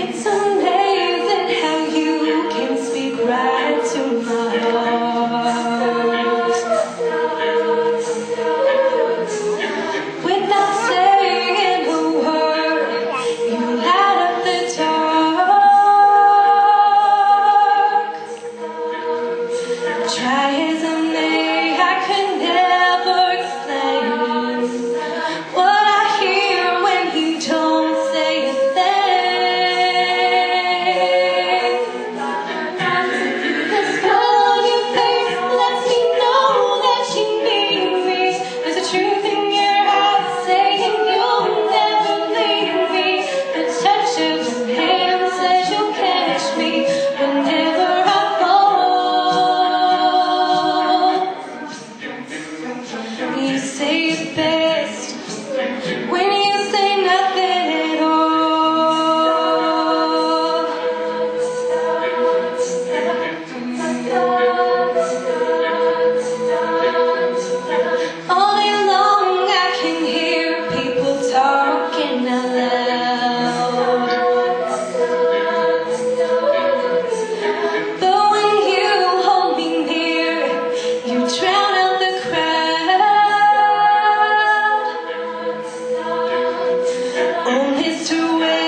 It's amazing how you can speak right to my heart without saying a word. You light up the dark. Try as I may, I could never explain what I hear when you don't say a thing. The smile on your face lets me know that you need me. There's a truth in your eyes saying you'll never leave me. The touch of your hand says you'll catch me whenever I fall. You say it best when you say nothing at all. All day long I can hear people talking out loud, but when you hold me near, you drown out the crowd. Oh, Mr. West.